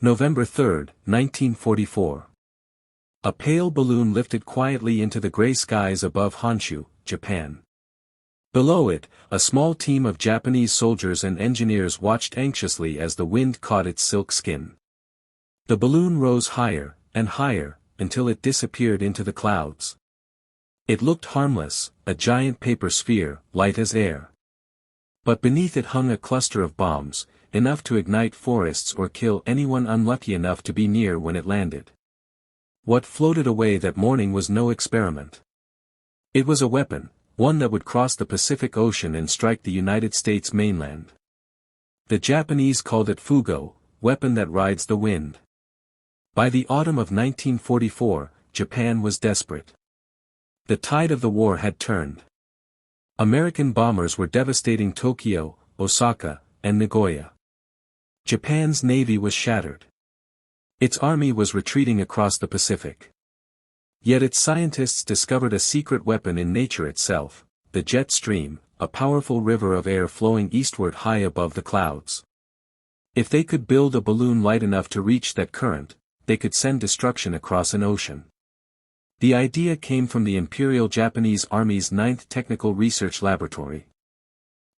November 3, 1944. A pale balloon lifted quietly into the gray skies above Honshu, Japan. Below it, a small team of Japanese soldiers and engineers watched anxiously as the wind caught its silk skin. The balloon rose higher, and higher, until it disappeared into the clouds. It looked harmless, a giant paper sphere, light as air. But beneath it hung a cluster of bombs, enough to ignite forests or kill anyone unlucky enough to be near when it landed. What floated away that morning was no experiment. It was a weapon, one that would cross the Pacific Ocean and strike the United States mainland. The Japanese called it fugo, weapon that rides the wind. By the autumn of 1944, Japan was desperate. The tide of the war had turned. American bombers were devastating Tokyo, Osaka, and Nagoya. Japan's navy was shattered. Its army was retreating across the Pacific. Yet its scientists discovered a secret weapon in nature itself, the jet stream, a powerful river of air flowing eastward high above the clouds. If they could build a balloon light enough to reach that current, they could send destruction across an ocean. The idea came from the Imperial Japanese Army's 9th Technical Research Laboratory.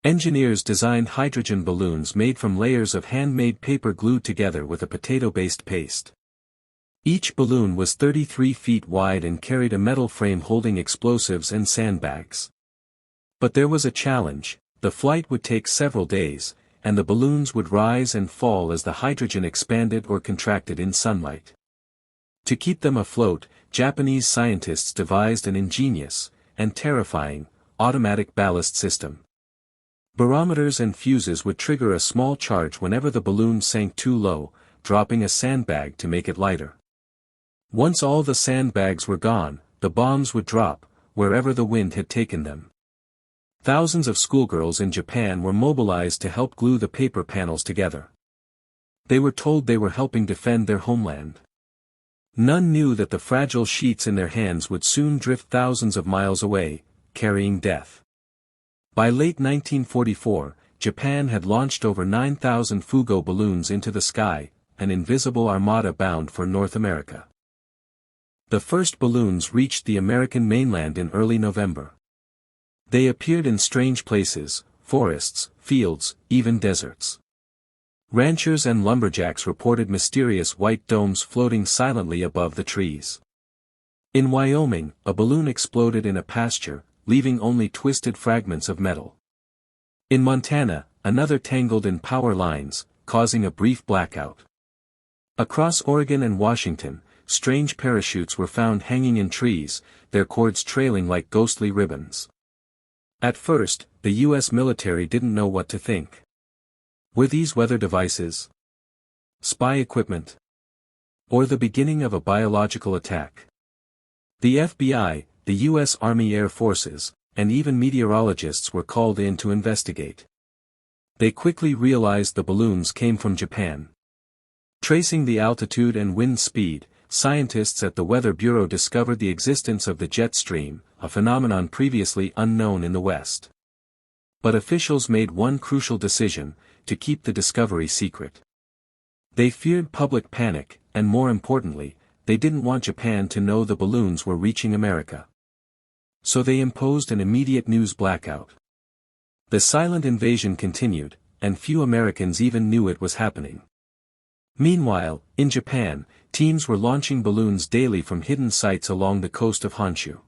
Engineers designed hydrogen balloons made from layers of handmade paper glued together with a potato-based paste. Each balloon was 33 feet wide and carried a metal frame holding explosives and sandbags. But there was a challenge: the flight would take several days, and the balloons would rise and fall as the hydrogen expanded or contracted in sunlight. To keep them afloat, Japanese scientists devised an ingenious, and terrifying, automatic ballast system. Barometers and fuses would trigger a small charge whenever the balloon sank too low, dropping a sandbag to make it lighter. Once all the sandbags were gone, the bombs would drop, wherever the wind had taken them. Thousands of schoolgirls in Japan were mobilized to help glue the paper panels together. They were told they were helping defend their homeland. None knew that the fragile sheets in their hands would soon drift thousands of miles away, carrying death. By late 1944, Japan had launched over 9,000 fugo balloons into the sky, an invisible armada bound for North America. The first balloons reached the American mainland in early November. They appeared in strange places: forests, fields, even deserts. Ranchers and lumberjacks reported mysterious white domes floating silently above the trees. In Wyoming, a balloon exploded in a pasture, leaving only twisted fragments of metal. In Montana, another tangled in power lines, causing a brief blackout. Across Oregon and Washington, strange parachutes were found hanging in trees, their cords trailing like ghostly ribbons. At first, the U.S. military didn't know what to think. Were these weather devices? Spy equipment? Or the beginning of a biological attack? The FBI, the U.S. Army Air Forces, and even meteorologists were called in to investigate. They quickly realized the balloons came from Japan. Tracing the altitude and wind speed, scientists at the Weather Bureau discovered the existence of the jet stream, a phenomenon previously unknown in the West. But officials made one crucial decision: to keep the discovery secret. They feared public panic, and more importantly, they didn't want Japan to know the balloons were reaching America. So they imposed an immediate news blackout. The silent invasion continued, and few Americans even knew it was happening. Meanwhile, in Japan, teams were launching balloons daily from hidden sites along the coast of Honshu.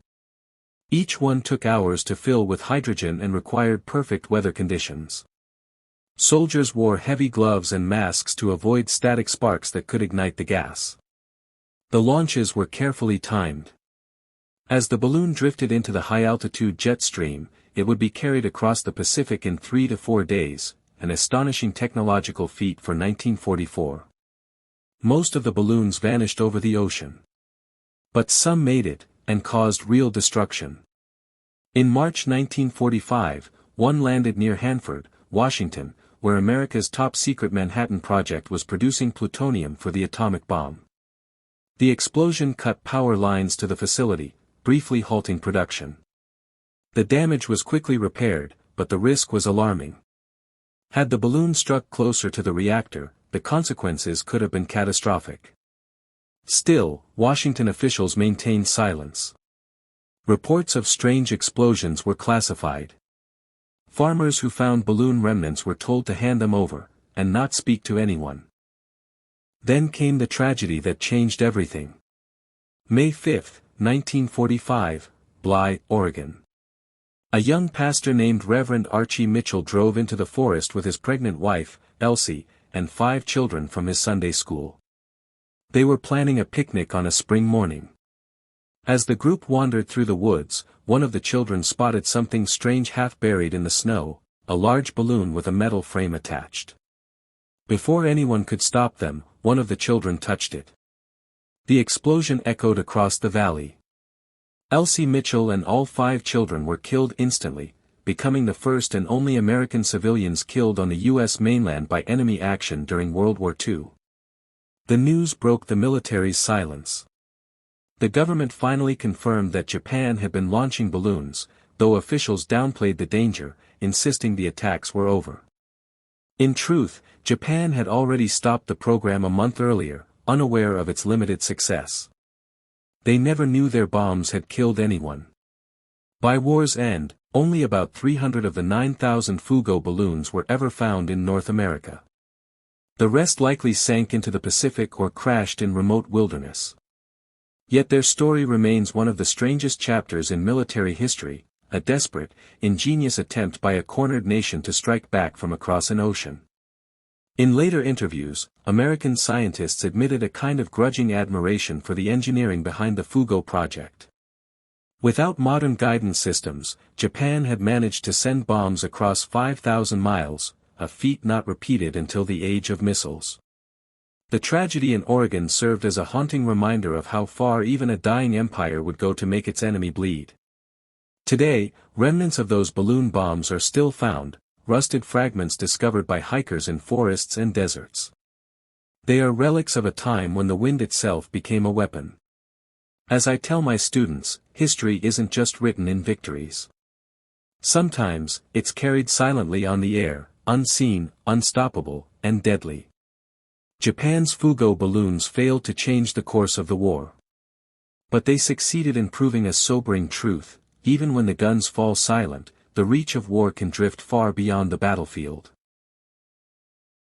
Each one took hours to fill with hydrogen and required perfect weather conditions. Soldiers wore heavy gloves and masks to avoid static sparks that could ignite the gas. The launches were carefully timed. As the balloon drifted into the high-altitude jet stream, it would be carried across the Pacific in 3 to 4 days, an astonishing technological feat for 1944. Most of the balloons vanished over the ocean. But some made it, and caused real destruction. In March 1945, one landed near Hanford, Washington, where America's top-secret Manhattan Project was producing plutonium for the atomic bomb. The explosion cut power lines to the facility, briefly halting production. The damage was quickly repaired, but the risk was alarming. Had the balloon struck closer to the reactor, the consequences could have been catastrophic. Still, Washington officials maintained silence. Reports of strange explosions were classified. Farmers who found balloon remnants were told to hand them over, and not speak to anyone. Then came the tragedy that changed everything. May 5, 1945, Bly, Oregon. A young pastor named Reverend Archie Mitchell drove into the forest with his pregnant wife, Elsie, and 5 children from his Sunday school. They were planning a picnic on a spring morning. As the group wandered through the woods, one of the children spotted something strange half buried in the snow, a large balloon with a metal frame attached. Before anyone could stop them, one of the children touched it. The explosion echoed across the valley. Elsie Mitchell and all 5 children were killed instantly, becoming the first and only American civilians killed on the U.S. mainland by enemy action during World War II. The news broke the military's silence. The government finally confirmed that Japan had been launching balloons, though officials downplayed the danger, insisting the attacks were over. In truth, Japan had already stopped the program a month earlier, unaware of its limited success. They never knew their bombs had killed anyone. By war's end, only about 300 of the 9,000 Fugo balloons were ever found in North America. The rest likely sank into the Pacific or crashed in remote wilderness. Yet their story remains one of the strangest chapters in military history, a desperate, ingenious attempt by a cornered nation to strike back from across an ocean. In later interviews, American scientists admitted a kind of grudging admiration for the engineering behind the Fugo project. Without modern guidance systems, Japan had managed to send bombs across 5,000 miles, a feat not repeated until the age of missiles. The tragedy in Oregon served as a haunting reminder of how far even a dying empire would go to make its enemy bleed. Today, remnants of those balloon bombs are still found, rusted fragments discovered by hikers in forests and deserts. They are relics of a time when the wind itself became a weapon. As I tell my students, history isn't just written in victories. Sometimes, it's carried silently on the air, unseen, unstoppable, and deadly. Japan's Fugo balloons failed to change the course of the war. But they succeeded in proving a sobering truth: even when the guns fall silent, the reach of war can drift far beyond the battlefield.